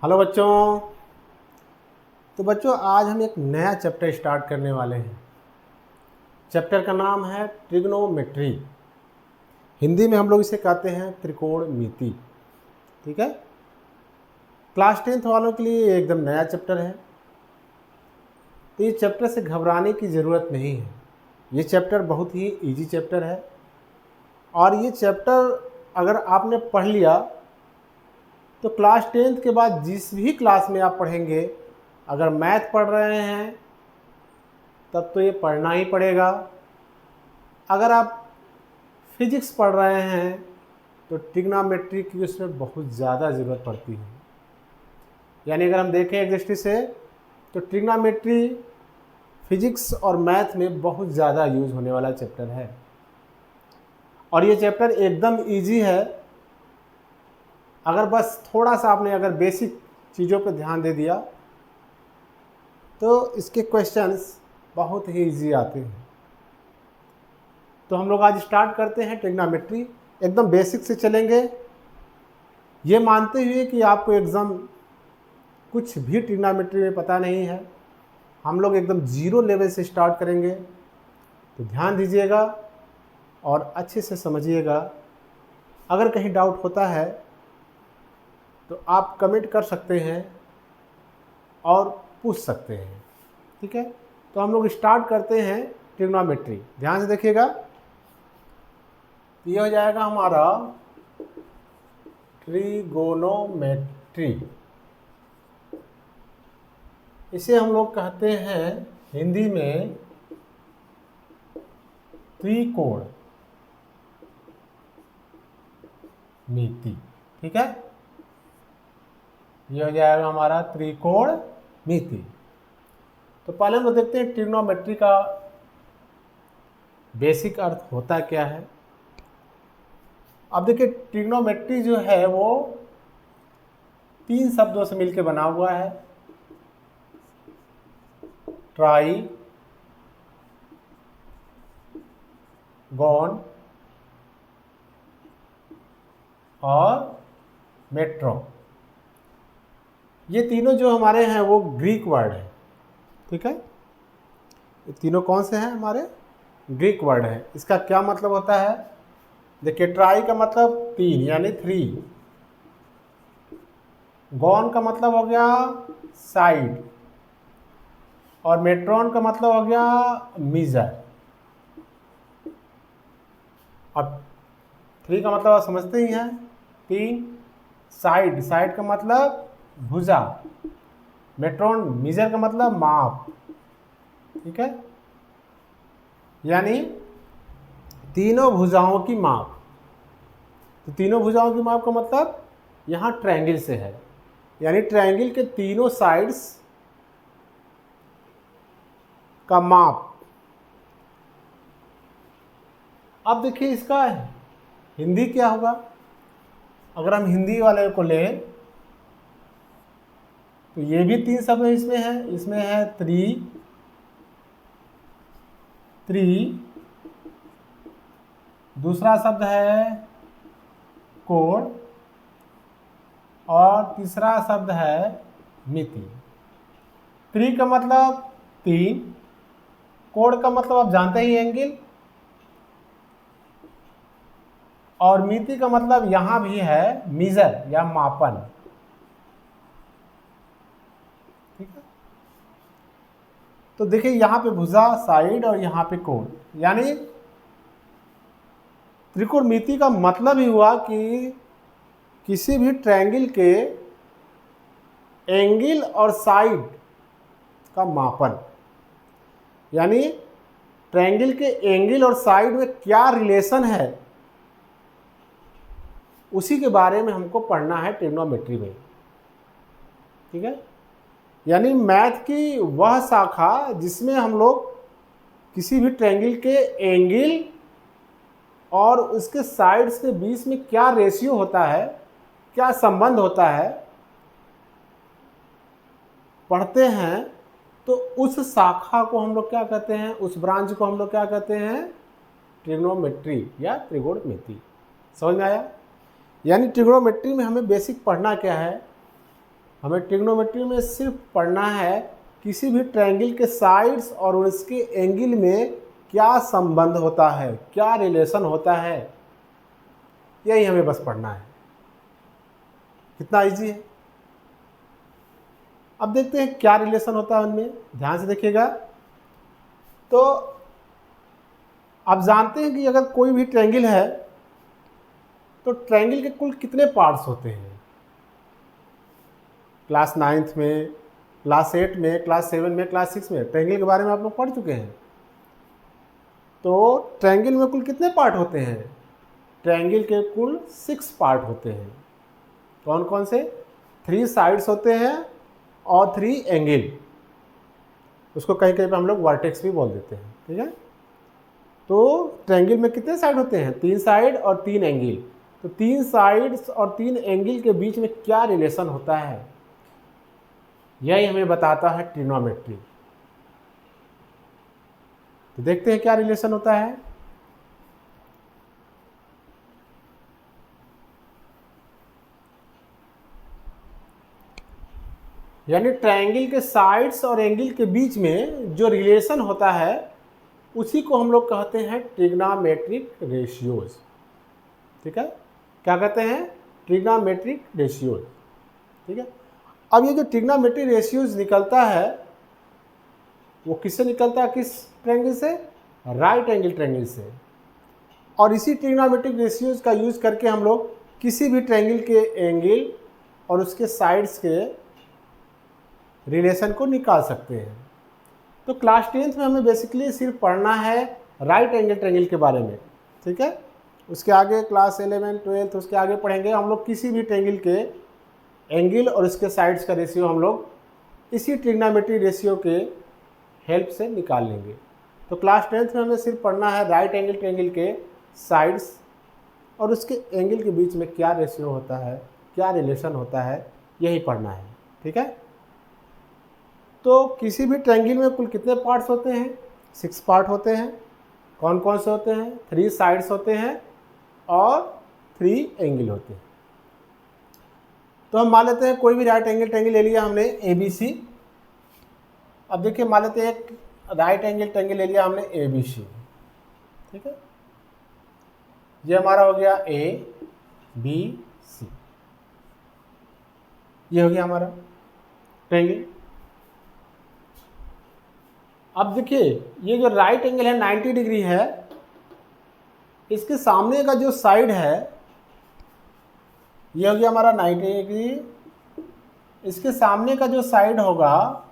Hello बच्चों। तो बच्चों आज हम एक नया चैप्टर स्टार्ट करने वाले हैं। चैप्टर का नाम है ट्रिग्नोमेट्री। हिंदी में हम लोग इसे कहते हैं त्रिकोणमिति। ठीक है। क्लास 10th वालों के लिए ये एकदम नया चैप्टर है, तो ये चैप्टर से घबराने की ज़रूरत नहीं है। ये चैप्टर बहुत ही इजी चैप्टर है और ये चैप्टर अगर आपने पढ़ लिया तो क्लास 10th के बाद जिस भी क्लास में आप पढ़ेंगे, अगर मैथ पढ़ रहे हैं तब तो ये पढ़ना ही पड़ेगा। अगर आप फिजिक्स पढ़ रहे हैं तो ट्रिग्नोमेट्री की उसमें बहुत ज़्यादा ज़रूरत पड़ती है। यानी अगर हम देखें एक दृष्टि से तो ट्रिग्नोमेट्री फिजिक्स और मैथ में बहुत ज़्यादा यूज़ होने वाला चैप्टर है और ये चैप्टर एकदम इजी है। अगर बस थोड़ा सा आपने अगर बेसिक चीज़ों पर ध्यान दे दिया तो इसके क्वेश्चंस बहुत ही इजी आते हैं। तो हम लोग आज स्टार्ट करते हैं ट्रिग्नोमेट्री। एकदम बेसिक से चलेंगे, ये मानते हुए कि आपको एग्ज़ाम कुछ भी ट्रिग्नोमेट्री में पता नहीं है। हम लोग एकदम ज़ीरो लेवल से स्टार्ट करेंगे, तो ध्यान दीजिएगा और अच्छे से समझिएगा। अगर कहीं डाउट होता है तो आप कमेंट कर सकते हैं और पूछ सकते हैं। ठीक है। तो हम लोग स्टार्ट करते हैं ट्रिग्नोमेट्री। ध्यान से देखिएगा। ये हो जाएगा हमारा ट्रिगोनोमेट्री। इसे हम लोग कहते हैं हिंदी में त्रिकोणमिति। ठीक है। ये हो जाएगा हमारा त्रिकोणमिति। तो पहले हम लोग देखते हैं ट्रिग्नोमेट्री का बेसिक अर्थ होता क्या है। अब देखिए ट्रिग्नोमेट्री जो है वो 3 शब्दों से मिलकर बना हुआ है। ट्राई गॉन और मेट्रो। ये तीनों जो हमारे हैं वो ग्रीक वर्ड है। ठीक है। ये तीनों कौन से हैं? हमारे ग्रीक वर्ड है। इसका क्या मतलब होता है? देखिए ट्राई का मतलब 3 यानी 3। गॉन का मतलब हो गया साइड और मेट्रॉन का मतलब हो गया मीजर। अब 3 का मतलब आप समझते ही हैं, 3। साइड, साइड का मतलब भुजा। मेट्रॉन, मीजर का मतलब माप। ठीक है। यानी तीनों भुजाओं की माप। तो तीनों भुजाओं की माप का मतलब यहाँ ट्रायंगल से है, यानी ट्रायंगल के तीनों साइड्स का माप। अब देखिए इसका हिंदी क्या होगा। अगर हम हिंदी वाले को लें तो ये भी 3 शब्द इसमें है। इसमें है त्रि, दूसरा शब्द है कोण और तीसरा शब्द है मिति। त्रि का मतलब 3, कोण का मतलब आप जानते ही एंगल, और मिति का मतलब यहां भी है मीजर या मापन। ठीक है। तो देखिए यहां पे भुजा, साइड और यहां पे कोण, यानी त्रिकोणमिति का मतलब ही हुआ कि किसी भी ट्रायंगल के एंगल और साइड का मापन। यानी ट्रायंगल के एंगल और साइड में क्या रिलेशन है, उसी के बारे में हमको पढ़ना है ट्रिग्नोमेट्री में। ठीक है। यानी मैथ की वह शाखा जिसमें हम लोग किसी भी ट्रायंगल के एंगल और उसके साइड्स के बीच में क्या रेशियो होता है, क्या संबंध होता है, पढ़ते हैं। तो उस शाखा को हम लोग क्या कहते हैं, उस ब्रांच को हम लोग क्या कहते हैं? ट्रिग्नोमेट्री या त्रिकोणमिति। समझ में आया? यानी ट्रिग्नोमेट्री में हमें बेसिक पढ़ना क्या है हमें ट्रिग्नोमेट्री में सिर्फ पढ़ना है किसी भी ट्रायंगल के साइड्स और उसके एंगल में क्या संबंध होता है, क्या रिलेशन होता है, यही हमें बस पढ़ना है। कितना इजी है। अब देखते हैं क्या रिलेशन होता है उनमें, ध्यान से देखिएगा। तो आप जानते हैं कि अगर कोई भी ट्रायंगल है तो ट्रायंगल के कुल कितने पार्ट्स होते हैं। क्लास 9th में, क्लास 8 में, क्लास 7 में, क्लास 6 में ट्रायंगल के बारे में आप लोग पढ़ चुके हैं। तो ट्रायंगल में कुल कितने पार्ट होते हैं। ट्रायंगल के कुल 6 पार्ट होते हैं। कौन कौन से। 3 साइड्स होते हैं और 3 एंगल, उसको कहीं कहीं पे हम लोग वर्टेक्स भी बोल देते हैं, ठीक है। तो ट्रायंगल में कितने साइड होते हैं, 3 साइड और 3 एंगल। तो 3 साइड्स और 3 एंगल के बीच में क्या रिलेशन होता है, यही हमें बताता है ट्रिग्नोमेट्री। तो देखते हैं क्या रिलेशन होता है। यानी ट्रायंगल के साइड्स और एंगल के बीच में जो रिलेशन होता है उसी को हम लोग कहते हैं ट्रिग्नोमेट्रिक रेशियोज, ठीक है। क्या कहते हैं, ट्रिग्नोमेट्रिक रेशियोज, ठीक है। अब ये जो ट्रिग्नोमेट्रिक रेशियोज निकलता है वो किससे निकलता है, किस ट्रायंगल से, राइट एंगल ट्रायंगल से। और इसी ट्रिग्नोमेट्रिक रेशियोज का यूज करके हम लोग किसी भी ट्रायंगल के एंगल और उसके साइड्स के रिलेशन को निकाल सकते हैं। तो क्लास 10th में हमें बेसिकली सिर्फ पढ़ना है राइट एंगल ट्रायंगल के बारे में, ठीक है। उसके आगे क्लास 11, 12 उसके आगे पढ़ेंगे हम लोग किसी भी ट्रायंगल के एंगल और उसके साइड्स का रेशियो हम लोग इसी ट्रिग्नोमेट्रिक रेशियो के हेल्प से निकाल लेंगे। तो क्लास 10th में हमें सिर्फ पढ़ना है राइट एंगल ट्रायंगल के साइड्स और उसके एंगल के बीच में क्या रेशियो होता है, क्या रिलेशन होता है, यही पढ़ना है, ठीक है। तो किसी भी ट्रायंगल में कुल कितने पार्ट्स होते हैं, 6 पार्ट होते हैं। कौन कौन से होते हैं, 3 साइड्स होते हैं और 3 एंगल होते हैं। तो हम मान लेते हैं कोई भी राइट एंगल ट्रायंगल ले लिया हमने ABC। अब देखिए मान लेते हैं एक राइट एंगल ट्रायंगल ले लिया हमने ABC, ठीक है। ये हमारा हो गया ABC, ये हो गया हमारा ट्रायंगल। अब देखिए ये जो राइट एंगल है 90 डिग्री है, इसके सामने का जो साइड है ये हो गया हमारा 90 डिग्री। इसके सामने का जो साइड होगा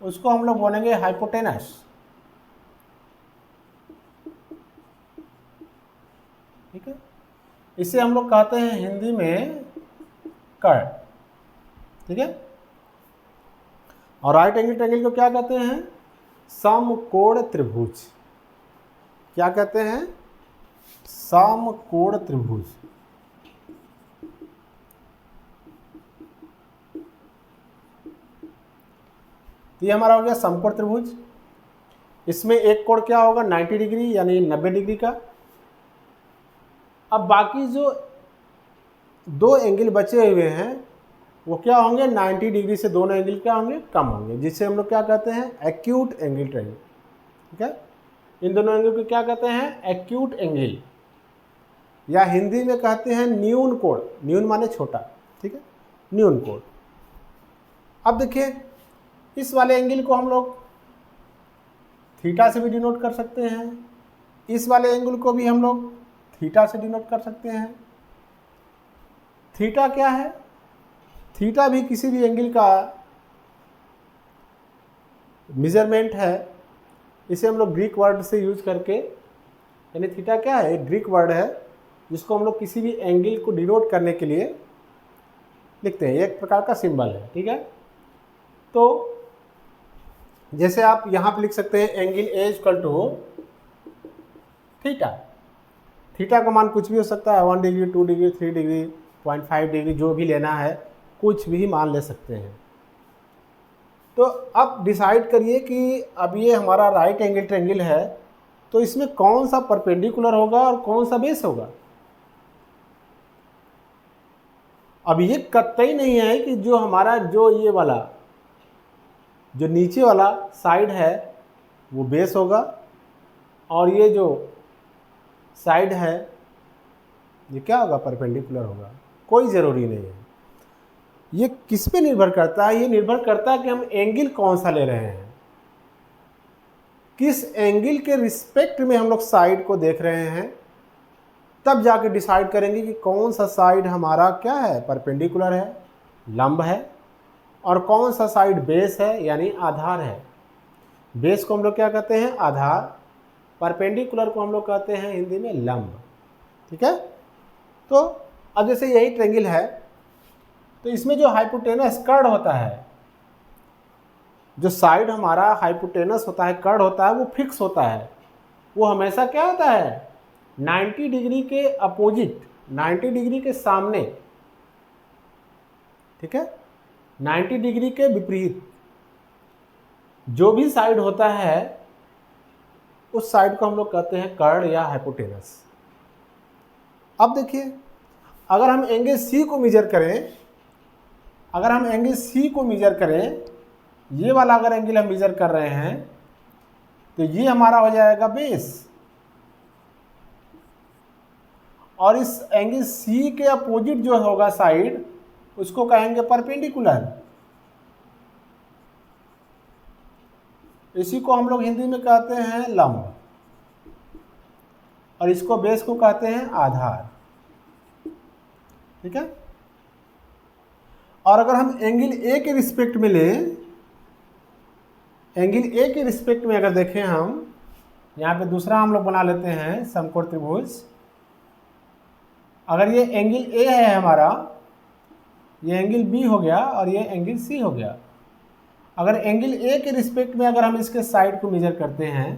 उसको हम लोग बोलेंगे हाइपोटेनस, ठीक है। इसे हम लोग कहते हैं हिंदी में कर्व, ठीक है। और राइट एंगल ट्रायंगल को क्या कहते हैं, समकोण त्रिभुज। क्या कहते हैं, समकोण त्रिभुज। ये हमारा हो गया समकोण त्रिभुज। इसमें एक कोण क्या होगा 90 डिग्री यानी 90 डिग्री का। अब बाकी जो 2 एंगल बचे हुए हैं वो क्या होंगे, 90 डिग्री से दोनों एंगल क्या होंगे, कम होंगे, जिससे हम लोग क्या कहते हैं, एक्यूट एंगल ट्रायंगल, ठीक है। इन दोनों एंगल को क्या कहते हैं, एक्यूट एंगल, या हिंदी में कहते हैं न्यून कोण। न्यून माने छोटा, ठीक है, न्यून कोण। अब देखिए इस वाले एंगल को हम लोग थीटा से भी डिनोट कर सकते हैं, इस वाले एंगल को भी हम लोग थीटा से डिनोट कर सकते हैं। थीटा क्या है, थीटा भी किसी भी एंगल का मेजरमेंट है। इसे हम लोग ग्रीक वर्ड से यूज करके, यानी थीटा क्या है, एक ग्रीक वर्ड है जिसको हम लोग किसी भी एंगल को डिनोट करने के लिए लिखते हैं, एक प्रकार का सिंबल है, ठीक है। तो जैसे आप यहाँ पे लिख सकते हैं angle A equal to theta. Theta का मान कुछ भी हो सकता है, 1 डिग्री, 2 डिग्री, 3 डिग्री, 0.5 डिग्री, जो भी लेना है कुछ भी मान ले सकते हैं। तो अब डिसाइड करिए कि अब ये हमारा राइट एंगल ट्रायंगल है तो इसमें कौन सा परपेंडिकुलर होगा और कौन सा बेस होगा। अब ये कतई नहीं है कि जो हमारा जो ये वाला जो नीचे वाला साइड है वो बेस होगा और ये जो साइड है ये क्या होगा, परपेंडिकुलर होगा। कोई ज़रूरी नहीं है। ये किस पे निर्भर करता है? ये निर्भर करता है कि हम एंगल कौन सा ले रहे हैं, किस एंगल के रिस्पेक्ट में हम लोग साइड को देख रहे हैं, तब जाके डिसाइड करेंगे कि कौन सा साइड हमारा क्या है, परपेंडिकुलर है, लंब है, और कौन सा साइड बेस है यानी आधार है। बेस को हम लोग क्या कहते हैं, आधार। परपेंडिकुलर को हम लोग कहते हैं हिंदी में लंब। ठीक है। तो अब जैसे यही ट्रेंगल है तो इसमें जो हाइपोटेनस कर्ड होता है, जो साइड हमारा हाइपोटेनस होता है, कर्ड होता है, वो फिक्स होता है। वो हमेशा क्या होता है, 90 डिग्री के अपोजिट, 90 डिग्री के सामने। ठीक है, 90 डिग्री के विपरीत जो भी साइड होता है उस साइड को हम लोग कहते हैं कर्ड या हाइपोटेनस। अब देखिए, अगर हम एंगल सी को मेजर करें, अगर हम एंगल सी को मेजर करें, ये वाला अगर एंगल हम मेजर कर रहे हैं तो ये हमारा हो जाएगा बेस, और इस एंगल सी के अपोजिट जो होगा साइड उसको कहेंगे परपेंडिकुलर। इसी को हम लोग हिंदी में कहते हैं लंब, और इसको बेस को कहते हैं आधार। ठीक है। और अगर हम एंगल ए के रिस्पेक्ट में लें, एंगल ए के रिस्पेक्ट में अगर देखें हम, यहाँ पे दूसरा हम लोग बना लेते हैं समकोण त्रिभुज। अगर ये एंगल ए है हमारा, ये एंगल बी हो गया और ये एंगल सी हो गया। अगर एंगल ए के रिस्पेक्ट में अगर हम इसके साइड को मेजर करते हैं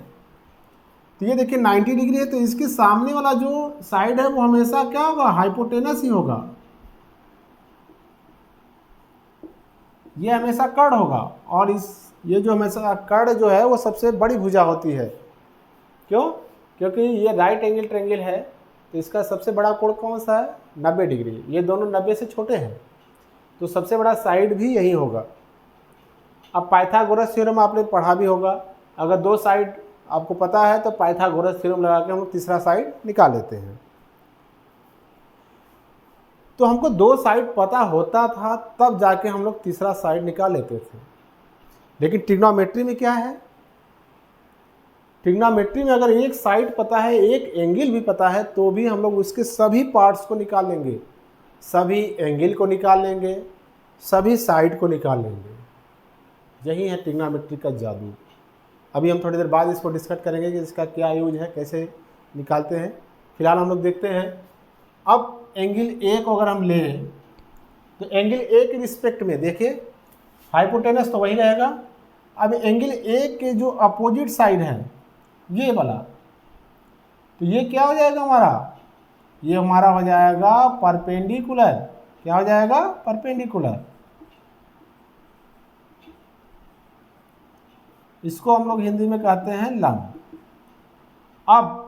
तो ये देखिए 90 डिग्री है, तो इसके सामने वाला जो साइड है वो हमेशा क्या होगा, हाइपोटेनस ही होगा। ये हमेशा कर्ड होगा, और ये जो हमेशा कर्ड जो है वो सबसे बड़ी भुजा होती है। क्यों? क्योंकि ये राइट एंगल ट्रायंगल है, तो इसका सबसे बड़ा कोण कौन सा है, 90 डिग्री। ये दोनों 90 से छोटे हैं, तो सबसे बड़ा साइड भी यही होगा। अब पाइथागोरस थ्योरम आपने पढ़ा भी होगा। अगर दो साइड आपको पता है तो पाइथागोरस थ्योरम लगा के हम तीसरा साइड निकाल लेते हैं। तो हमको दो साइड पता होता था तब जाके हम लोग तीसरा साइड निकाल लेते थे। लेकिन ट्रिग्नोमेट्री में क्या है, ट्रिग्नोमेट्री में अगर एक साइड पता है, एक एंगल भी पता है, तो भी हम लोग उसके सभी पार्ट्स को निकाल लेंगे, सभी एंगल को निकाल लेंगे, सभी साइड को निकाल लेंगे। यही है ट्रिग्नोमेट्री का जादू। अभी हम थोड़ी देर बाद इसको डिस्कस करेंगे कि इसका क्या यूज है, कैसे निकालते हैं। फिलहाल हम लोग देखते हैं। अब एंगल ए को अगर हम लें तो एंगल ए के रिस्पेक्ट में देखिए हाइपोटेनस तो वही रहेगा। अब एंगल ए के जो अपोजिट साइड है ये वाला, तो ये क्या हो जाएगा हमारा, ये हमारा हो जाएगा परपेंडिकुलर। क्या हो जाएगा, परपेंडिकुलर। इसको हम लोग हिंदी में कहते हैं लंब। अब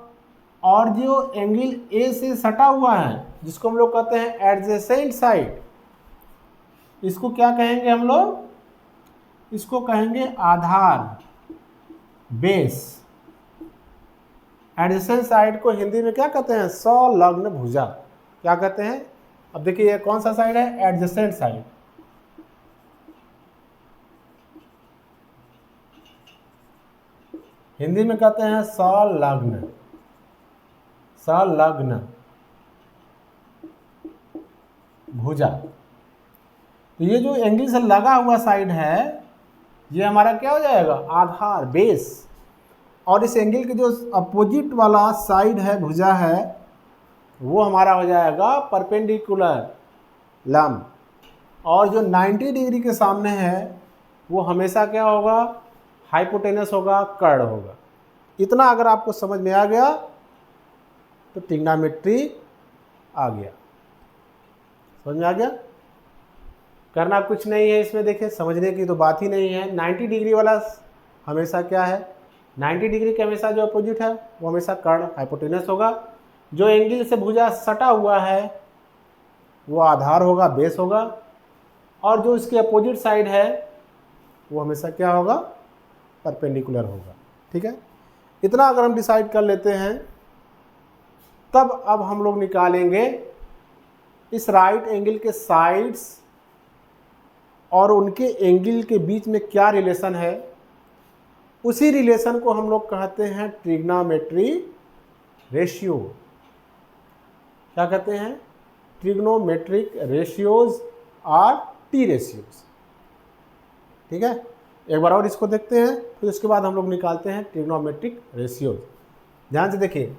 और जो एंगल ए से सटा हुआ है जिसको हम लोग कहते हैं एडजेसेंट साइड, इसको क्या कहेंगे हम लोग, इसको कहेंगे आधार, बेस। एडजेसेंट साइड को हिंदी में क्या कहते हैं, संलग्न भुजा। क्या कहते हैं, अब देखिए ये कौन सा साइड है, एडजेसेंट साइड। हिंदी में कहते हैं संलग्न, संलग्न भुजा। तो ये जो एंगल से लगा हुआ साइड है ये हमारा क्या हो जाएगा, आधार, बेस। और इस एंगल के जो अपोजिट वाला साइड है, भुजा है, वो हमारा हो जाएगा परपेंडिकुलर, लंब। और जो 90 डिग्री के सामने है वो हमेशा क्या होगा, हाइपोटेनस होगा, कर्ड होगा। इतना अगर आपको समझ में आ गया तो ट्रिग्नोमेट्री आ गया। समझ में आ गया। करना कुछ नहीं है इसमें, देखिए समझने की तो बात ही नहीं है। 90 डिग्री वाला हमेशा क्या है, 90 डिग्री के हमेशा जो अपोजिट है वो हमेशा कर्ड, हाइपोटेनस होगा। जो एंगल से भुजा सटा हुआ है वो आधार होगा, बेस होगा, और जो इसके अपोजिट साइड है वो हमेशा क्या होगा, परपेंडिकुलर होगा। ठीक है, इतना अगर हम डिसाइड कर लेते हैं तब अब हम लोग निकालेंगे इस राइट एंगल के साइड्स और उनके एंगल के बीच में क्या रिलेशन है। उसी रिलेशन को हम लोग कहते हैं ट्रिग्नोमेट्री रेशियो। क्या कहते हैं, ट्रिग्नोमेट्रिक रेशियोज और टी रेशियोज। ठीक है, एक बार और इसको देखते हैं, फिर उसके बाद हम लोग निकालते हैं ट्रिग्नोमेट्रिक रेशियोज। ध्यान से देखिए,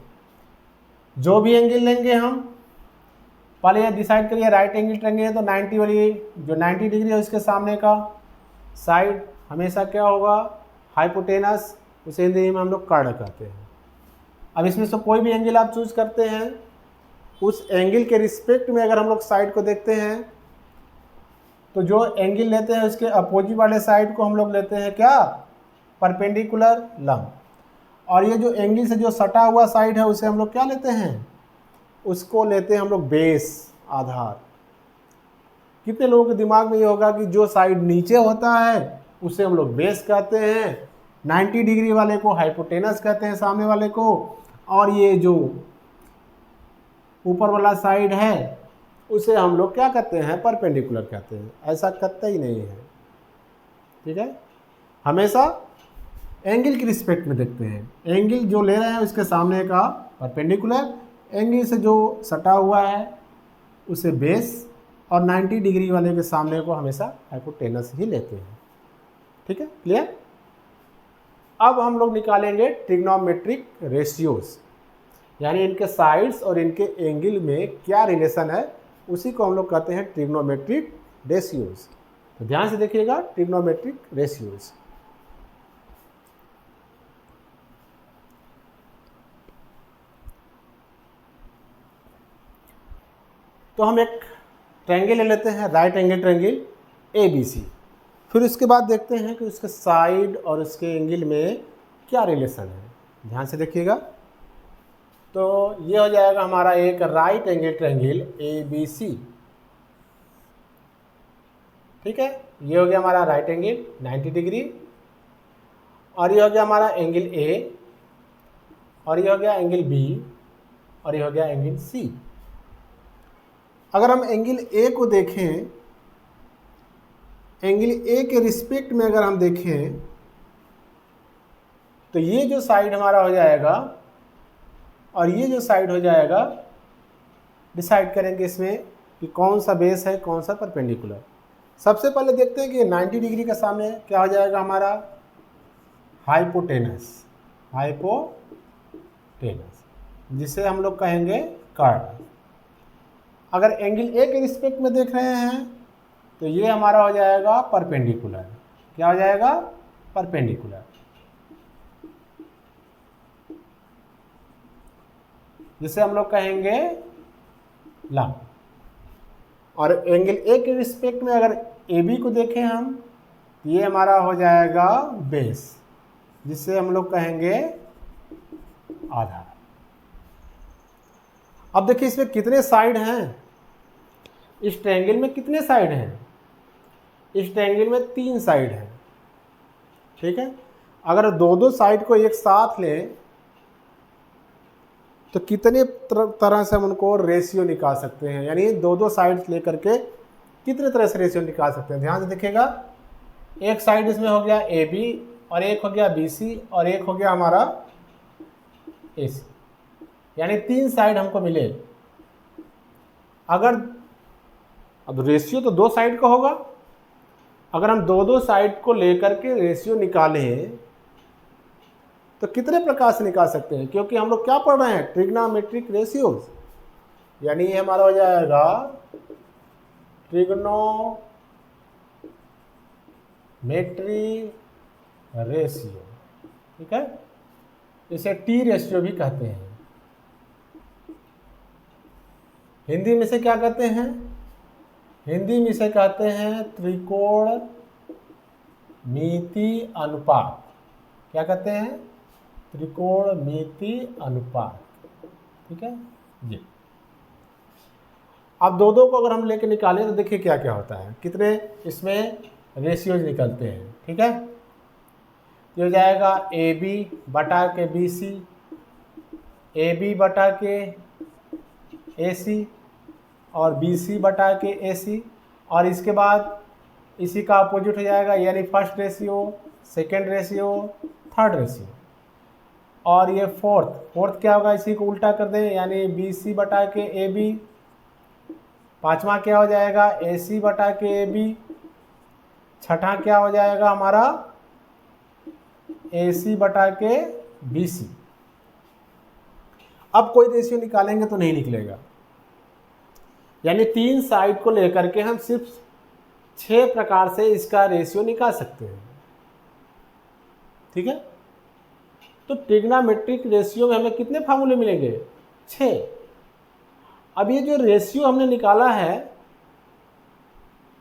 जो भी एंगल लेंगे हम, पहले ये डिसाइड करिए राइट एंगल ट्रायंगल है तो 90 वाली जो 90 डिग्री है उसके सामने का साइड हमेशा क्या होगा, हाइपोटेनस, उसे हिंदी में हम लोग कर्ण कहते हैं। अब इसमें से कोई भी एंगल आप चूज करते हैं, उस एंगल के रिस्पेक्ट में अगर हम लोग साइड को देखते हैं तो जो एंगल लेते हैं उसके अपोजिट वाले साइड को हम लोग लेते हैं क्या, परपेंडिकुलर लंब। और ये जो एंगल से जो सटा हुआ साइड है उसे हम लोग क्या लेते हैं, उसको लेते हैं हम लोग बेस, आधार। कितने लोगों के दिमाग में ये होगा कि जो साइड नीचे होता है उसे हम लोग बेस कहते हैं, 90 डिग्री वाले को हाइपोटेनस कहते हैं सामने वाले को, और ये जो ऊपर वाला साइड है उसे हम लोग क्या कहते हैं, परपेंडिकुलर कहते हैं। ऐसा कतई नहीं है। ठीक है, हमेशा एंगल की रिस्पेक्ट में देखते हैं, एंगल जो ले रहे हैं उसके सामने का परपेंडिकुलर, एंगल से जो सटा हुआ है उसे बेस, और 90 डिग्री वाले के सामने को हमेशा हाइपोटेनस ही लेते हैं। ठीक है, क्लियर। अब हम लोग निकालेंगे ट्रिग्नोमेट्रिक रेशियोज, यानी इनके साइड्स और इनके एंगल में क्या रिलेशन है, उसी को हम लोग कहते हैं ट्रिग्नोमेट्रिक रेशियोज। तो ध्यान से देखिएगा, ट्रिग्नोमेट्रिक रेशियोज। तो हम एक ट्रायंगल ले लेते हैं, राइट एंगल ट्रायंगल ABC। फिर उसके बाद देखते हैं कि उसके साइड और उसके एंगल में क्या रिलेशन है। ध्यान से देखिएगा, तो ये हो जाएगा हमारा एक राइट एंगल ट्रायंगल ABC। ठीक है, ये हो गया हमारा राइट एंगल 90 डिग्री, और ये हो गया हमारा एंगल A, और ये हो गया एंगल B, और ये हो गया एंगल C। अगर हम एंगल A को देखें, एंगल A के रिस्पेक्ट में अगर हम देखें तो ये जो साइड हमारा हो जाएगा और ये जो साइड हो जाएगा, डिसाइड करेंगे इसमें कि कौन सा बेस है, कौन सा परपेंडिकुलर। सबसे पहले देखते हैं कि 90 डिग्री के सामने क्या हो जाएगा हमारा, हाइपोटेनस, हाइपोटेनस, जिसे हम लोग कहेंगे कर्ण। अगर एंगल A के रिस्पेक्ट में देख रहे हैं तो ये हमारा हो जाएगा परपेंडिकुलर। क्या हो जाएगा, परपेंडिकुलर, जिसे हम लोग कहेंगे लंब। और एंगल A के रिस्पेक्ट में अगर AB को देखें हम, ये हमारा हो जाएगा बेस, जिसे हम लोग कहेंगे आधार। अब देखिए इसमें कितने साइड हैं, इस ट्रायंगल में कितने साइड हैं, इस ट्रायंगल में 3 साइड हैं। ठीक है, अगर दो साइड को एक साथ लें तो कितने तरह से हम उनको रेशियो निकाल सकते हैं, यानी दो साइड लेकर के कितने तरह से रेशियो निकाल सकते हैं। ध्यान से देखिएगा, एक साइड इसमें हो गया AB, और एक हो गया BC, और एक हो गया हमारा AC, यानी 3 साइड हमको मिले। अगर अब रेशियो तो 2 साइड का होगा, अगर हम दो साइड को लेकर के रेशियो निकालें तो कितने प्रकार से निकाल सकते हैं, क्योंकि हम लोग क्या पढ़ रहे हैं, ट्रिग्नोमेट्रिक रेशियोज, यानी ये हमारा हो जाएगा ट्रिग्नोमेट्री रेशियो। ठीक है, इसे T रेशियो भी कहते हैं। हिंदी में से क्या कहते हैं, हिंदी में से कहते हैं त्रिकोणमिति अनुपात। क्या कहते हैं, त्रिकोणमिति अनुपात। ठीक है जी। अब दो दो को अगर हम लेके निकालें तो देखिए क्या क्या होता है, कितने इसमें रेशियोज निकलते हैं। ठीक है, ये हो जाएगा ए बी बटा के बी सी, ए बी बटा के ए सी और बी सी बटा के ए सी, और इसके बाद इसी का अपोजिट हो जाएगा, यानी first ratio, second ratio, third ratio, और ये फोर्थ क्या होगा, इसी को उल्टा कर दें, यानी बी सी बटा के ए बी। पांचवा क्या हो जाएगा, ए सी बटा के ए बी। छठा क्या हो जाएगा हमारा, ए सी बटा के बी सी। अब कोई रेशियो निकालेंगे तो नहीं निकलेगा, यानी 3 साइड को लेकर के हम सिर्फ 6 प्रकार से इसका रेशियो निकाल सकते हैं। ठीक है, तो ट्रिग्नोमेट्रिक रेशियो में हमें कितने फार्मूले मिलेंगे, 6। अब ये जो रेशियो हमने निकाला है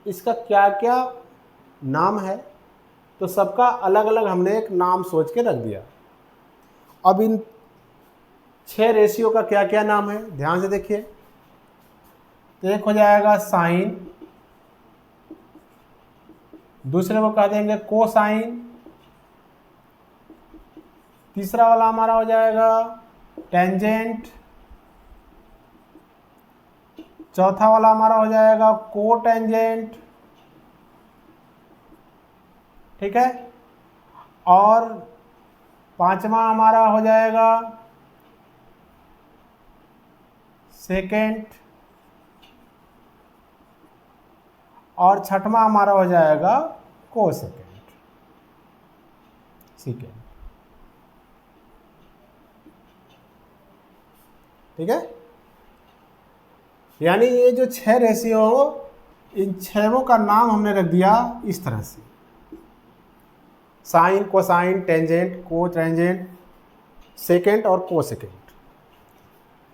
इसका क्या क्या नाम है, तो सबका अलग अलग हमने एक नाम सोच के रख दिया। अब इन 6 रेशियो का क्या क्या नाम है, ध्यान से देखिए। तो एक हो जाएगा साइन, दूसरे को कह देंगे कोसाइन, तीसरा वाला हमारा हो जाएगा टेंजेंट, चौथा वाला हमारा हो जाएगा कोटेंजेंट। ठीक है, और पांचवा हमारा हो जाएगा सेकेंड, और छठवां हमारा हो जाएगा कोसेकेंड। सेकेंड, ठीक है, यानी ये जो 6 रेशियो, इन 6 का नाम हमने रख दिया इस तरह से, sine, cosine, tangent, cotangent, secant और कोसेकेंड।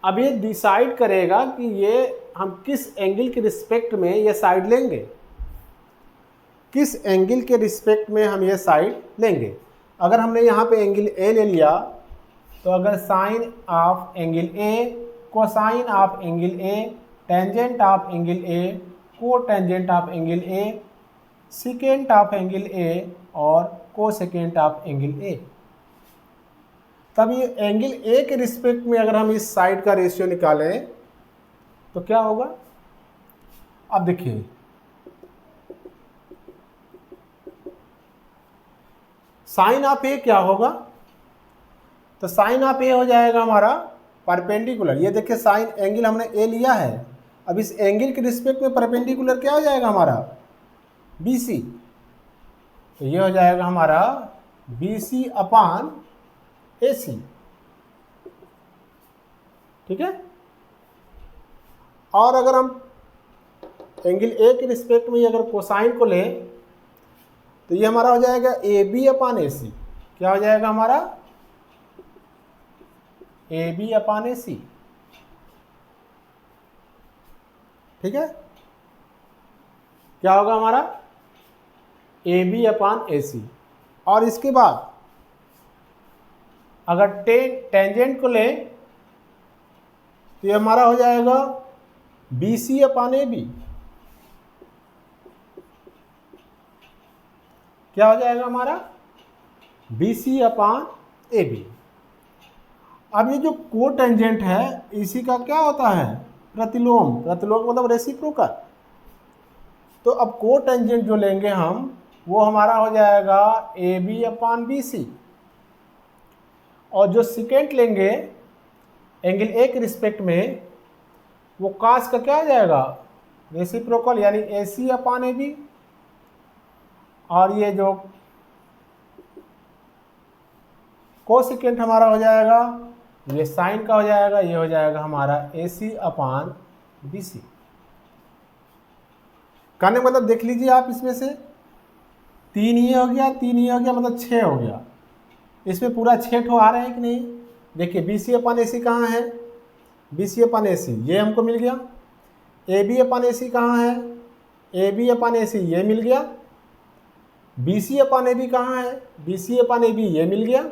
अब ये डिसाइड करेगा कि ये हम किस एंगल के रिस्पेक्ट में ये साइड लेंगे, किस एंगल के रिस्पेक्ट में हम ये साइड लेंगे। अगर हमने यहाँ पे एंगल ए ले लिया, तो अगर sine of angle A, cosine of angle A, tangent of angle A, cotangent of angle A, secant of angle A और कोसेकेंट ऑफ एंगल ए, तब ये एंगल ए के रिस्पेक्ट में अगर हम इस साइड का रेशियो निकालें तो क्या होगा। अब देखिए, साइन ऑफ ए क्या होगा, तो साइन ऑफ ए हो जाएगा हमारा परपेंडिकुलर। ये देखिए साइन एंगल हमने ए लिया है, अब इस एंगल के रिस्पेक्ट में परपेंडिकुलर क्या हो जाएगा हमारा, बी सी। तो ये हो जाएगा हमारा बी सी अपान ए सी। ठीक है, और अगर हम एंगल ए के रिस्पेक्ट में अगर कोसाइन को लें तो ये हमारा हो जाएगा ए बी अपान ए सी। क्या हो जाएगा हमारा, ए बी अपान ए सी। ठीक है, क्या होगा हमारा, ए बी अपान ए सी। और इसके बाद अगर टेंजेंट को लें तो ये हमारा हो जाएगा B C upon A B. क्या हो जाएगा हमारा, B C upon A B. अब ये जो कोटेंजेंट है इसी का क्या होता है, प्रतिलोम। प्रतिलोम मतलब रेसिप्रोकल। तो अब कोटेंजेंट जो लेंगे हम वो हमारा हो जाएगा A B upon B C, और जो सेकेंड लेंगे एंगल ए के रिस्पेक्ट में वो कास का क्या हो जाएगा, रेसिप्रोकल, यानी ए सी अपान ए बी। और ये जो कोसेकेंट हमारा हो जाएगा, ये साइन का हो जाएगा, ये हो जाएगा हमारा ए सी अपान बी सी। कहने मतलब देख लीजिए आप, इसमें से 3 ये हो गया, 3 ये हो गया, मतलब 6 हो गया। इसमें पूरा 6 ठो आ रहे हैं कि नहीं। देखिए बी सी अपान ए सी कहाँ है, बी सी अपान ए सी ये हमको मिल गया। ए बी अपान ए सी कहाँ है, ए बी अपान ए सी ये मिल गया। B C upon A B कहाँ है, B C upon A B ये मिल गया।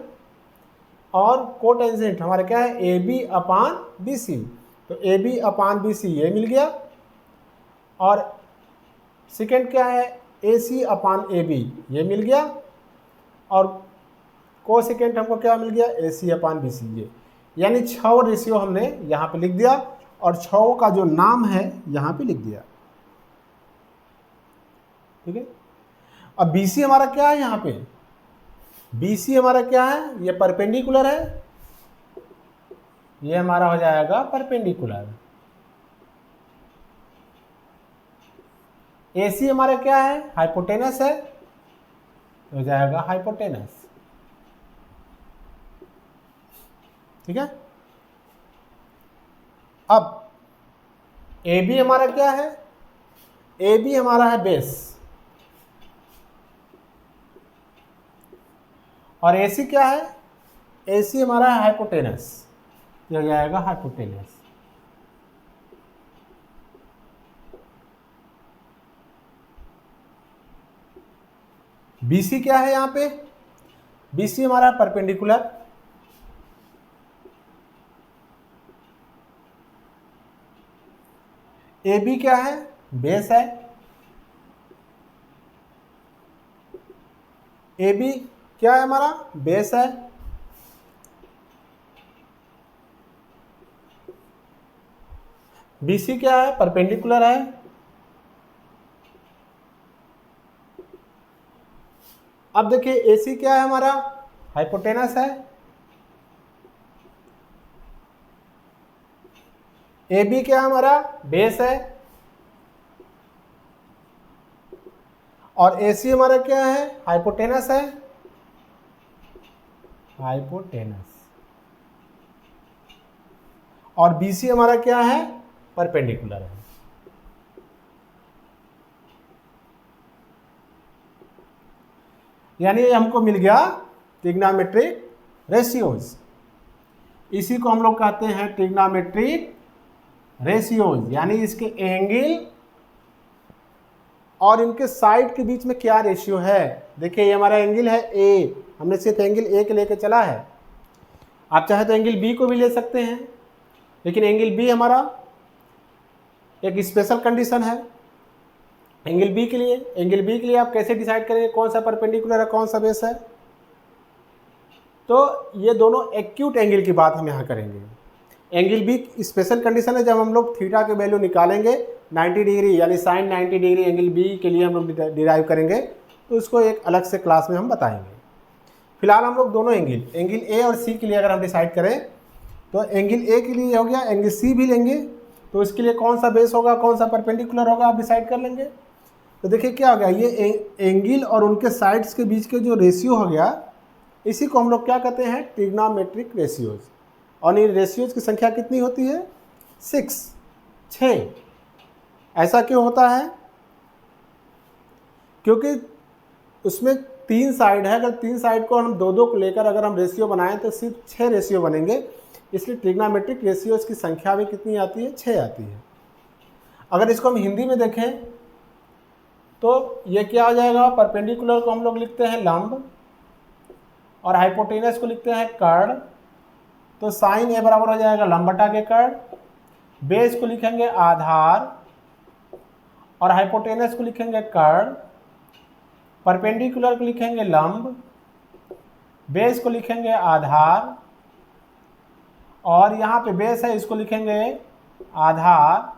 और कोटेंजेंट हमारा क्या है, A B upon B C, तो A B upon B C ये मिल गया। और सेकेंड क्या है, AC अपान AB, ये मिल गया। और को सेकेंड हमको क्या मिल गया, AC अपान BC, ये यानी 6 रेशियो हमने यहाँ पे लिख दिया और 6 का जो नाम है यहाँ पे लिख दिया। ठीक है। अब BC हमारा क्या है, यहाँ पे BC हमारा क्या है, ये परपेंडिकुलर है, ये हमारा हो जाएगा परपेंडिकुलर। AC हमारा क्या है, हाइपोटेनस है, हो जाएगा हाइपोटेनस। ठीक है। अब AB हमारा क्या है, AB हमारा है बेस, और AC क्या है, AC हमारा है हाइपोटेनस, ये हो जाएगा हाइपोटेनस। BC क्या है, यहाँ पे BC हमारा परपेंडिकुलर, AB क्या है, बेस है, AB क्या है हमारा, बेस है, BC क्या है, परपेंडिकुलर है, अब देखिए AC क्या है हमारा, हाइपोटेनस है, AB क्या है हमारा, बेस है, और AC हमारा क्या है, हाइपोटेनस है, हाइपोटेनस, और BC हमारा क्या है, परपेंडिकुलर है। यानी ये हमको मिल गया ट्रिग्नोमेट्रिक रेशियोज, इसी को हम लोग कहते हैं ट्रिग्नोमेट्रिक रेशियोज, यानी इसके एंगल और इनके साइड के बीच में क्या रेशियो है। देखिए ये हमारा एंगल है A, हमने सिर्फ एंगल A के लेके चला है, आप चाहे तो एंगल B को भी ले सकते हैं, लेकिन एंगल B हमारा एक स्पेशल कंडीशन है। एंगल B के लिए आप कैसे डिसाइड करेंगे कौन सा परपेंडिकुलर है कौन सा बेस है, तो ये दोनों एक्यूट एंगल की बात हम यहाँ करेंगे। एंगल B स्पेशल कंडीशन है, जब हम लोग थीटा के वैल्यू निकालेंगे 90 डिग्री यानी साइन 90 डिग्री एंगल B के लिए हम लोग डिराइव करेंगे, तो उसको एक अलग से क्लास में हम बताएंगे। फिलहाल हम लोग दोनों एंगल A और C के लिए अगर हम डिसाइड करें, तो एंगल A के लिए हो गया, एंगल C भी लेंगे, तो इसके लिए कौन सा बेस होगा कौन सा परपेंडिकुलर होगा आप डिसाइड कर लेंगे। तो देखिए क्या हो गया, ये एंगल और उनके साइड्स के बीच के जो रेशियो हो गया, इसी को हम लोग क्या कहते हैं, ट्रिग्नोमेट्रिक रेशियोज। और इन रेशियोज की संख्या कितनी होती है, 6। ऐसा क्यों होता है, क्योंकि उसमें 3 साइड है, अगर 3 साइड को हम 2 को लेकर अगर हम रेशियो बनाएं तो सिर्फ 6 रेशियो बनेंगे, इसलिए ट्रिग्नोमेट्रिक रेशियोज की संख्या भी कितनी आती है, 6 आती है। अगर इसको हम हिंदी में देखें तो ये क्या हो जाएगा, परपेंडिकुलर को हम लोग लिखते हैं लंब और हाइपोटेनस को लिखते हैं कर्ण, तो साइन A बराबर हो जाएगा लंब बटा के कर्ण, बेस को लिखेंगे आधार और हाइपोटेनस को लिखेंगे कर्ण, परपेंडिकुलर को लिखेंगे लंब, बेस को लिखेंगे आधार, और यहाँ पे बेस है इसको लिखेंगे आधार,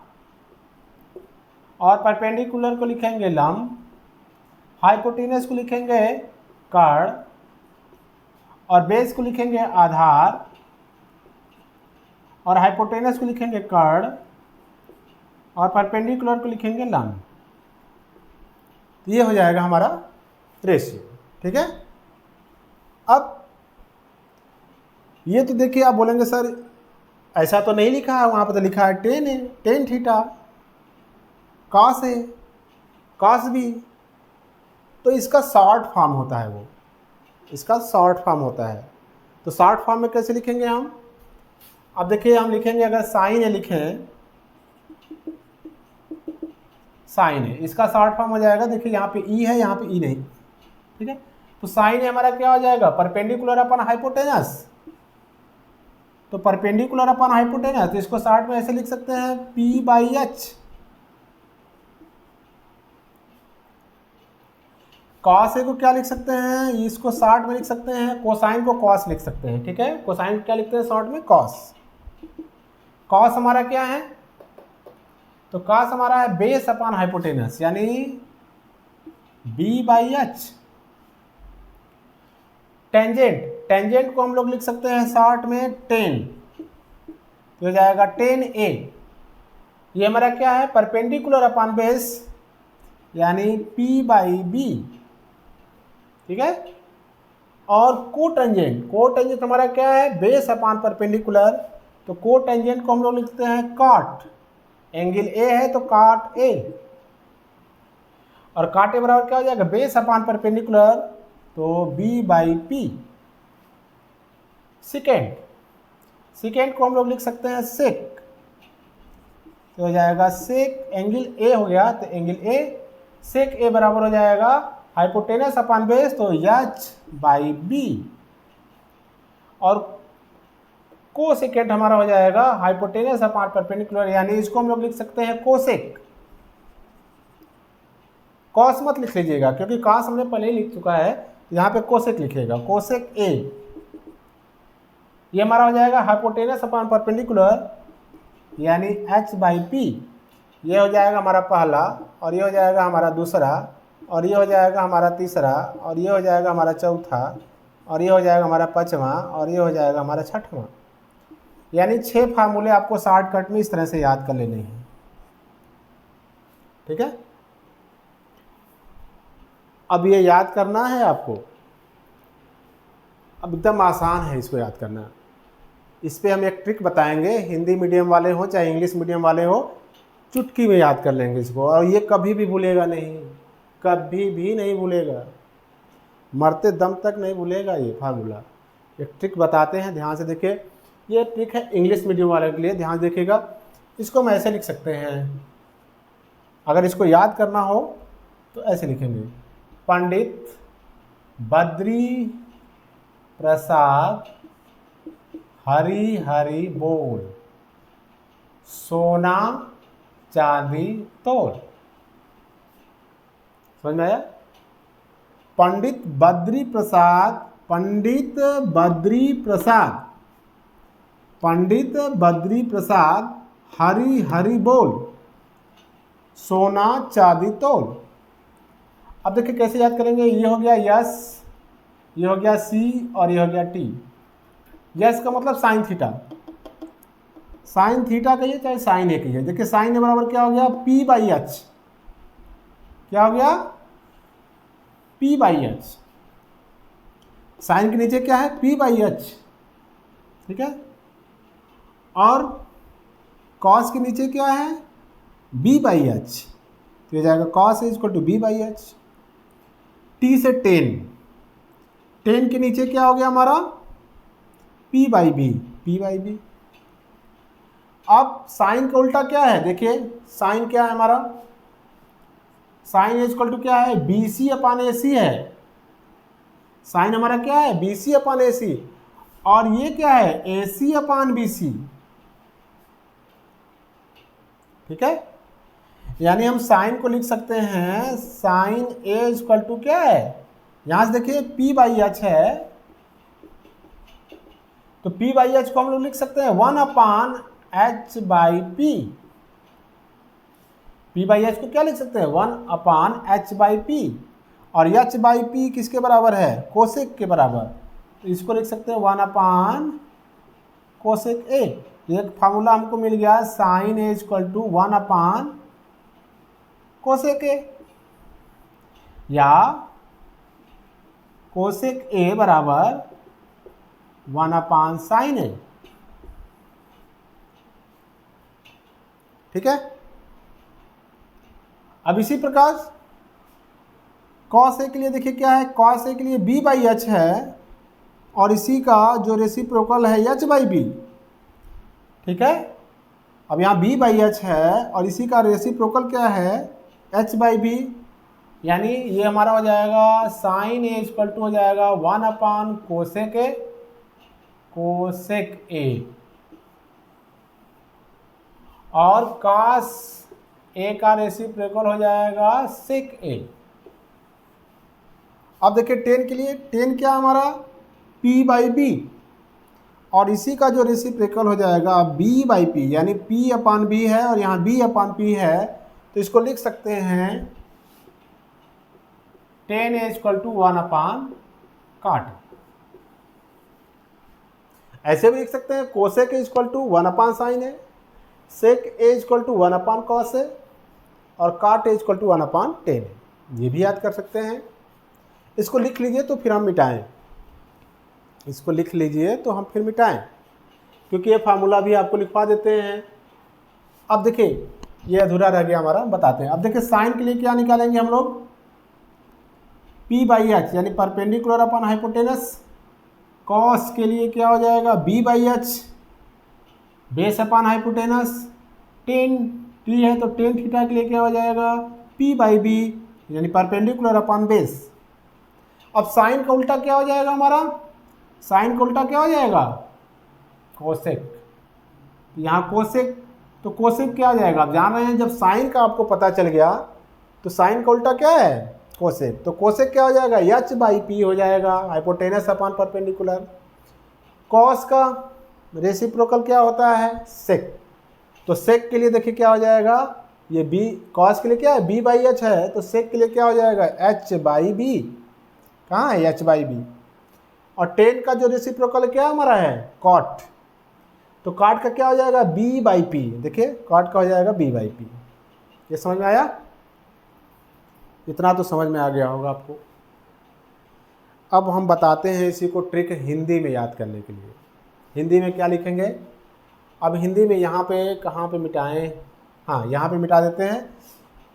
और परपेंडिकुलर को लिखेंगे लंब, हाइपोटेनस को लिखेंगे कर्ण, और बेस को लिखेंगे आधार, और हाइपोटेनस को लिखेंगे कर्ण, और परपेंडिकुलर को लिखेंगे लंब। तो ये हो जाएगा हमारा रेशियो। ठीक है। अब ये तो देखिए आप बोलेंगे सर ऐसा तो नहीं लिखा है, वहाँ पर तो लिखा है tan theta cos A cos B, तो इसका शॉर्ट फॉर्म होता है, वो इसका शॉर्ट फॉर्म होता है। तो शॉर्ट फॉर्म में कैसे लिखेंगे हम, अब देखिए हम लिखेंगे, अगर साइन A लिखें, साइन A इसका शॉर्ट फॉर्म हो जाएगा, देखिए यहाँ पे E है यहाँ पे E नहीं, ठीक है। तो साइन A हमारा क्या हो जाएगा, परपेंडिकुलर अपन हाइपोटेनस, तो परपेंडिकुलर अपन हाइपोटेनस, तो इसको शॉर्ट में ऐसे लिख सकते हैं P/H, कॉस ए को क्या लिख सकते हैं, इसको शॉर्ट में लिख सकते हैं, कोसाइन को कॉस लिख सकते हैं, ठीक है। कोसाइन क्या लिखते हैं शॉर्ट में, कॉस। कॉस हमारा क्या है, तो कॉस हमारा है बेस अपॉन हाइपोटेनस, यानी b/h। टेंजेंट, टेंजेंट को हम लोग लिख सकते हैं शॉर्ट में टेन, तो हो जाएगा टेन ए। ये हमारा क्या है, परपेंडिकुलर अपॉन बेस, यानी p/b, ठीक है। और कोटेंजेंट, कोटेंजेंट हमारा क्या है, बेस अपॉन परपेंडिकुलर, तो कोटेंजेंट को हम लोग लिखते हैं कॉट। एंगल ए है तो कॉट ए, और कॉट ए बराबर क्या हो जाएगा, बेस अपॉन परपेंडिकुलर, तो b/p। सेकेंड, सेकेंड को हम लोग लिख सकते हैं सेक, तो हो जाएगा सेक, एंगल ए हो गया तो एंगल ए, सेक ए बराबर हो जाएगा हाइपोटेनस अपॉन बेस, तो h/b। और को सेकेंड हमारा हो जाएगा हाइपोटेनस अपॉन परपेंडिकुलर, यानी इसको हम लोग लिख सकते हैं कोसेक। कॉस मत लिख लीजिएगा क्योंकि कॉस हमने पहले ही लिख चुका है, यहाँ पे कोसेक लिखिएगा, कोसेक ए। ये हमारा हो जाएगा हाइपोटेनस अपॉन परपेंडिकुलर, यानी h/p। ये हो जाएगा हमारा पहला, और ये हो जाएगा हमारा दूसरा, और ये हो जाएगा हमारा तीसरा, और ये हो जाएगा हमारा चौथा, और ये हो जाएगा हमारा पांचवा, और ये हो जाएगा हमारा छठवां। यानी 6 फार्मूले आपको शॉर्टकट में इस तरह से याद कर लेने हैं, ठीक है। अब ये याद करना है आपको, अब एकदम आसान है इसको याद करना। इस पे हम एक ट्रिक बताएंगे, हिंदी मीडियम वाले हो चाहे इंग्लिश मीडियम वाले हो, चुटकी में याद कर लेंगे इसको, और ये कभी भी भूलेगा नहीं, कभी भी नहीं भूलेगा, मरते दम तक नहीं भूलेगा ये फार्मूला। एक ट्रिक बताते हैं, ध्यान से देखिए। ये ट्रिक है इंग्लिश मीडियम वाले के लिए, ध्यान देखिएगा। इसको हम ऐसे लिख सकते हैं, अगर इसको याद करना हो तो ऐसे लिखेंगे, पंडित बद्री प्रसाद हरी हरी बोल, सोना चांदी तोल। समझ में आया? पंडित बद्री प्रसाद, पंडित बद्री प्रसाद, पंडित बद्री प्रसाद हरी हरी बोल, सोना चांदी तोल। अब देखिए कैसे याद करेंगे। ये हो गया यस, ये हो गया सी, और ये हो गया टी। यस का मतलब साइन थीटा, साइन थीटा कहिए चाहे साइन ए कहिए। देखिए साइन ए बराबर क्या हो गया, p/h। क्या हो गया, p/h। साइन के नीचे क्या है, p/h, ठीक है। और कॉस के नीचे क्या है, b/h, तो हो जाएगा cos is equal to b/h। T से 10, 10 के नीचे क्या हो गया हमारा, p/b, p/b। अब साइन का उल्टा क्या है, देखिए साइन क्या है हमारा, साइन इज इक्वल टू क्या है, BC अपॉन AC है। साइन हमारा क्या है, BC अपॉन AC, और ये क्या है, AC अपॉन BC, ठीक है। यानी हम साइन को लिख सकते हैं, sine A is equal to क्या है, यहां से देखिए p/h है, तो p/h को हम लोग लिख सकते हैं 1/h/p। p/h को क्या लिख सकते हैं, 1/h/p, और h/p किसके बराबर है, कोसेक के बराबर, तो इसको लिख सकते हैं 1/कोसेक a। एक फार्मूला हमको मिल गया, साइन ए इक्वल टू 1/कोसेक a, या कोसेक a बराबर 1/साइन ए, ठीक है। अब इसी प्रकार कॉस ए के लिए देखिए क्या है, कॉस ए के लिए b/h है, और इसी का जो रेसिप्रोकल है h/b, ठीक है। अब यहाँ b/h है और इसी का रेसिप्रोकल क्या है, h/b, यानी ये हमारा हो जाएगा साइन ए इक्वल टू हो जाएगा 1/कोसेक ए, कोसेक ए, और कॉस ए का रेसिप्रोकल हो जाएगा सेक ए। अब देखिए टेन के लिए, टेन क्या है हमारा p/b, और इसी का जो रेसिप्रोकल हो जाएगा b/p, यानी p/b है और यहाँ b/p है, तो इसको लिख सकते हैं 10 = 1/cot। ऐसे भी लिख सकते हैं कोसेक = 1/sin है, सेक = 1/cos है, और काट = 1/10 है। ये भी याद कर सकते हैं। इसको लिख लीजिए तो फिर हम मिटाएं, इसको लिख लीजिए तो हम फिर मिटाएं, क्योंकि ये फार्मूला भी आपको लिखवा देते हैं। अब देखिए ये अधूरा रह गया हमारा, बताते हैं। अब देखिए साइन के लिए क्या निकालेंगे हम लोग, p/h यानी परपेंडिकुलर अपॉन हाइपोटेनस। कॉस के लिए क्या हो जाएगा b/h base upon hypotenuse. Ten t है तो टेन थीटा के लिए क्या हो जाएगा p/b यानी परपेंडिकुलर अपॉन बेस। अब साइन का उल्टा क्या हो जाएगा हमारा, साइन का उल्टा क्या हो जाएगा कोसेक। यहाँ कोसेक, तो कोसेक क्या हो जाएगा, आप जान रहे हैं जब साइन का आपको पता चल गया तो साइन का उल्टा क्या है कोसेक। तो कोसेक क्या हो जाएगा h/p हो जाएगा, हाइपोटेनस अपॉन परपेंडिकुलर। कॉस का रेसिप्रोकल क्या होता है सेक, तो सेक के लिए देखिए क्या हो जाएगा, ये b, कॉस के लिए क्या है b/h है, तो सेक के लिए क्या हो जाएगा h/b। कहाँ है h/b। और टेन का जो रेसिप्रोकल क्या हमारा है कॉट, तो कॉट का क्या हो जाएगा b/p। देखिए कॉट का हो जाएगा b/p। ये समझ में आया, इतना तो समझ में आ गया होगा आपको। अब हम बताते हैं इसी को ट्रिक हिंदी में याद करने के लिए। हिंदी में क्या लिखेंगे, अब हिंदी में यहाँ पे कहाँ पे मिटाएं, हाँ यहाँ पे मिटा देते हैं,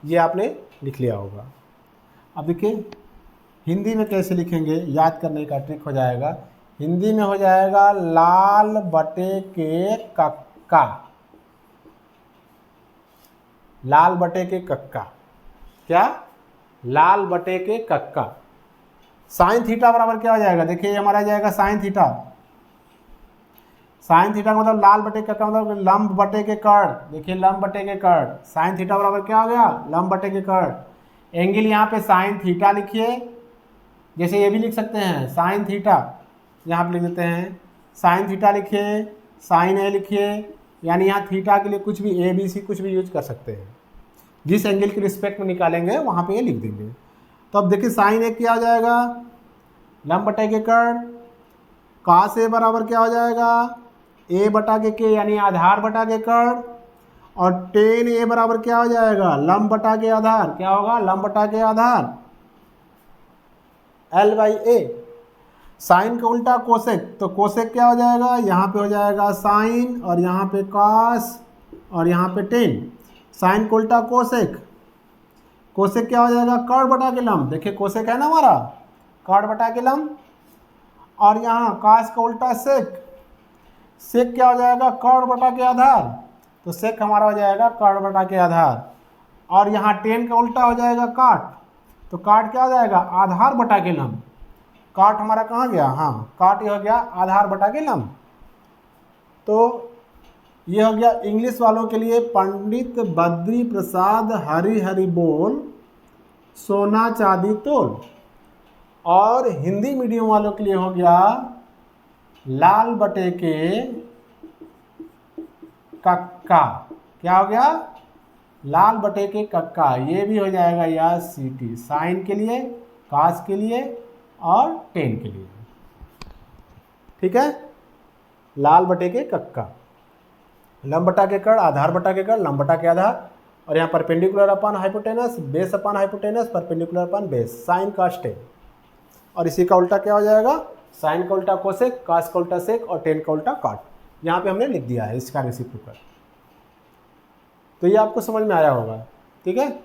ये आपने लिख लिया होगा। अब देखिए हिंदी में कैसे लिखेंगे, याद करने का ट्रिक हो जाएगा। हिंदी में हो जाएगा लाल बटे के कक्का, लाल बटे के कक्का, क्या लाल बटे के कक्का। साइन थीटा बराबर क्या हो जाएगा, देखिए ये हमारा जाएगा साइन थीटा। साइन थीटा मतलब लाल बटे कक्का मतलब लंब बटे के कर्ण, देखिए लंब बटे के कर्ण। साइन थीटा बराबर क्या हो गया लंब बटे के कर्ण। एंगल यहाँ पे साइन थीटा लिखिए, जैसे ये भी लिख सकते हैं साइन थीटा, यहाँ पे लिख देते हैं साइन थीटा लिखिए, साइन ए लिखिए, यानी यहाँ थीटा के लिए कुछ भी ए बी सी कुछ भी यूज कर सकते हैं, जिस एंगल के रिस्पेक्ट में निकालेंगे वहाँ पे ये लिख देंगे। तो अब देखिए साइन ए क्या हो जाएगा लंब बटे के कर्ण, कॉस ए बराबर क्या हो जाएगा ए बटा के यानी आधार बटा के कर्ण, और टेन ए बराबर क्या हो जाएगा लंब बटा के आधार, क्या होगा लंब बटा के आधार l/a। साइन का उल्टा कोसेक, तो कोसेक क्या हो जाएगा, यहाँ पे हो जाएगा साइन और यहाँ पे कॉस और यहाँ पे टेन। साइन का उल्टा कोसेक, कोसेक क्या हो जाएगा कर्ण बटा के लंब, देखिए कोसेक है ना हमारा कर्ण बटा के लंब। और यहाँ कॉस का उल्टा सेक, सेक क्या हो जाएगा कर्ण बटा के आधार, तो सेक हमारा हो जाएगा कर्ण बटा के आधार। और यहाँ टेन का उल्टा हो जाएगा काट, तो काट क्या हो जाएगा आधार बटा के लंब। काट हमारा कहाँ गया, हाँ काट ये हो गया आधार बटा के लंब। तो ये हो गया इंग्लिश वालों के लिए पंडित बद्री प्रसाद हरि हरि बोल सोना चांदी तोल, और हिंदी मीडियम वालों के लिए हो गया लाल बटे के कक्का, क्या हो गया लाल बटे के कक्का। ये भी हो जाएगा या सीटी, साइन के लिए कास के लिए और टेन के लिए, ठीक है। लाल बटे के कक्का, लंब बटा के कर्ण, आधार बटा के कर्ण, लंब बटा के आधार, और यहाँ perpendicular upon hypotenuse, base upon hypotenuse, perpendicular upon base, sine cos tan. और इसी का उल्टा क्या हो जाएगा साइन का उल्टा कोसेक, कास का उल्टा सेक और टेन का उल्टा काट। यहाँ पे हमने लिख दिया है इसका रेसिप्रोकल। तो ये आपको समझ में आया होगा, ठीक है।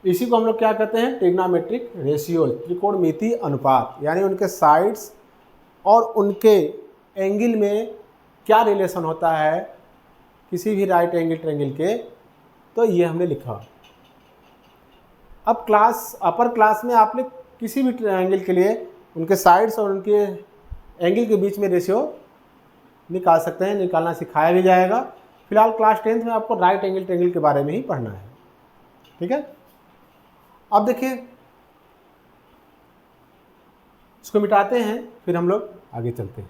इसी को हम लोग क्या कहते हैं ट्रिग्नोमेट्रिक रेशियो, त्रिकोणमितीय अनुपात, यानी उनके साइड्स और उनके एंगल में क्या रिलेशन होता है किसी भी राइट एंगल ट्रायंगल के, तो ये हमने लिखा। अब क्लास अपर क्लास में आपने किसी भी ट्रायंगल के लिए उनके साइड्स और उनके एंगल के बीच में रेशियो निकाल सकते हैं, निकालना सिखाया भी जाएगा। फिलहाल क्लास 10th में आपको राइट एंगल ट्रायंगल के बारे में ही पढ़ना है, ठीक है। अब देखिए इसको मिटाते हैं, फिर हम लोग आगे चलते हैं।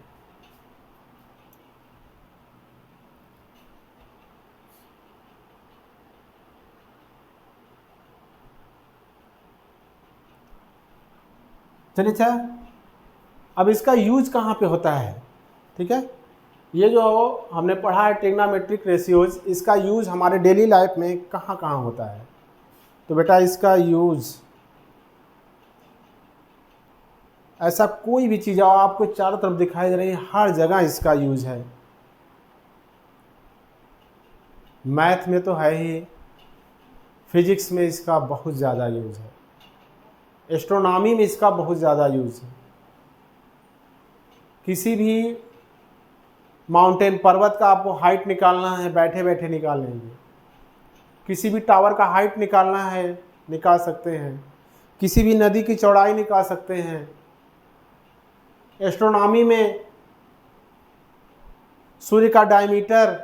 चलिए अच्छा, अब इसका यूज कहाँ पे होता है? ठीक है, ये जो हमने पढ़ा है ट्रिग्नोमेट्रिक रेशियोज, इसका यूज हमारे डेली लाइफ में कहाँ कहाँ होता है? तो बेटा इसका यूज, ऐसा कोई भी चीज़ आपको चारों तरफ दिखाई दे रही है, हर जगह इसका यूज है। मैथ में तो है ही, फिजिक्स में इसका बहुत ज़्यादा यूज है, एस्ट्रोनॉमी में इसका बहुत ज़्यादा यूज है। किसी भी माउंटेन, पर्वत का आपको हाइट निकालना है, बैठे बैठे निकाल लेंगे। किसी भी टावर का हाइट निकालना है, निकाल सकते हैं। किसी भी नदी की चौड़ाई निकाल सकते हैं। एस्ट्रोनॉमी में सूर्य का डायमीटर,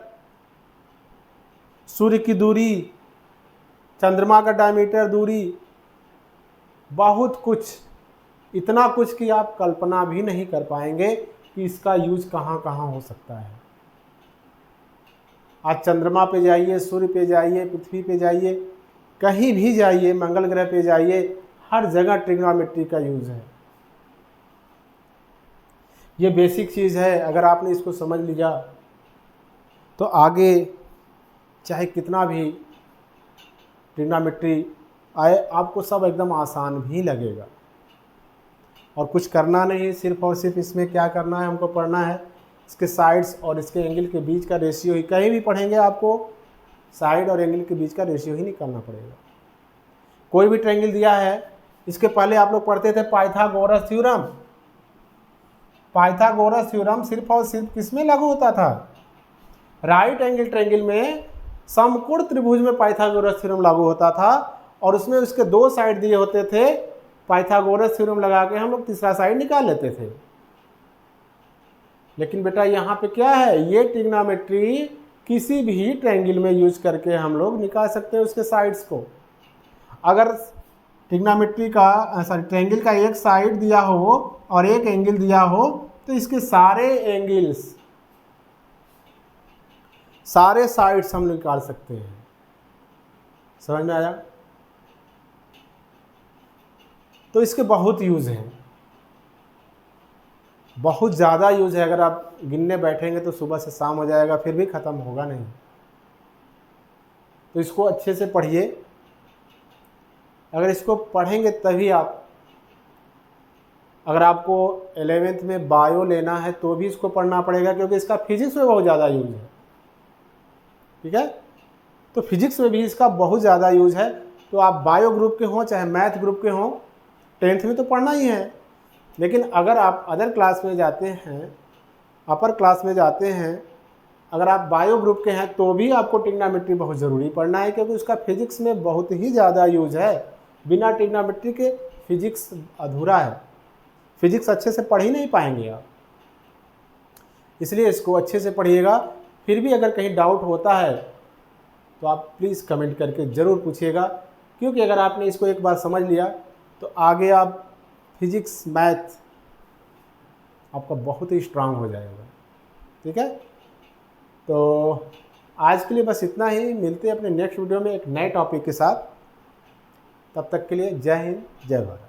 सूर्य की दूरी, चंद्रमा का डायमीटर, दूरी, बहुत कुछ, इतना कुछ कि आप कल्पना भी नहीं कर पाएंगे कि इसका यूज कहाँ कहाँ हो सकता है। आज चंद्रमा पे जाइए, सूर्य पे जाइए, पृथ्वी पे जाइए, कहीं भी जाइए, मंगल ग्रह पे जाइए, हर जगह ट्रिग्नोमेट्री का यूज है। ये बेसिक चीज़ है, अगर आपने इसको समझ लिया तो आगे चाहे कितना भी ट्रिग्नोमेट्री आए, आपको सब एकदम आसान भी लगेगा। और कुछ करना नहीं, सिर्फ और सिर्फ इसमें क्या करना है, हमको पढ़ना है इसके साइड्स और इसके एंगल के बीच का रेशियो ही। कहीं भी पढ़ेंगे आपको साइड और एंगल के बीच का रेशियो ही निकालना पड़ेगा। कोई भी ट्रायंगल दिया है, इसके पहले आप लोग पढ़ते थे पाइथागोरस थ्योरम। पाइथागोरस थ्योरम सिर्फ और सिर्फ किस में लागू होता था? राइट एंगल ट्रायंगल में, समकोण त्रिभुज में पाइथागोरस थ्योरम लागू होता था, और उसमें उसके दो साइड दिए होते थे। पाइथागोरस थ्योरम लगा के हम लोग तीसरा साइड निकाल लेते थे। लेकिन बेटा यहाँ पे क्या है, ये ट्रिग्नोमेट्री किसी भी ट्रायंगल में यूज करके हम लोग निकाल सकते हैं उसके साइड्स को। अगर ट्रिग्नोमेट्री का ट्रायंगल का एक साइड दिया हो और एक एंगल दिया हो, तो इसके सारे एंगल्स, सारे साइड्स हम निकाल सकते हैं। समझ में आया? तो इसके बहुत यूज हैं, बहुत ज़्यादा यूज है। अगर आप गिनने बैठेंगे तो सुबह से शाम हो जाएगा, फिर भी ख़त्म होगा नहीं। तो इसको अच्छे से पढ़िए। अगर इसको पढ़ेंगे तभी आप, अगर आपको 11th में बायो लेना है तो भी इसको पढ़ना पड़ेगा, क्योंकि इसका फिजिक्स में बहुत ज़्यादा यूज है। ठीक है, तो फिजिक्स में भी इसका बहुत ज़्यादा यूज है। तो आप बायो ग्रुप के हों चाहे मैथ ग्रुप के हों, 10th में तो पढ़ना ही है। लेकिन अगर आप अदर क्लास में जाते हैं, अपर क्लास में जाते हैं, अगर आप बायो ग्रुप के हैं तो भी आपको ट्रिग्नोमेट्री बहुत ज़रूरी पढ़ना है, क्योंकि उसका फिजिक्स में बहुत ही ज़्यादा यूज है। बिना ट्रिग्नोमेट्री के फिजिक्स अधूरा है, फिजिक्स अच्छे से पढ़ ही नहीं पाएंगे आप। इसलिए इसको अच्छे से पढ़िएगा। फिर भी अगर कहीं डाउट होता है तो आप प्लीज़ कमेंट करके ज़रूर पूछिएगा, क्योंकि अगर आपने इसको एक बार समझ लिया तो आगे आप फिजिक्स, मैथ आपका बहुत ही स्ट्रांग हो जाएगा। ठीक है, तो आज के लिए बस इतना ही। मिलते हैं अपने नेक्स्ट वीडियो में एक नए टॉपिक के साथ। तब तक के लिए जय हिंद, जय भारत।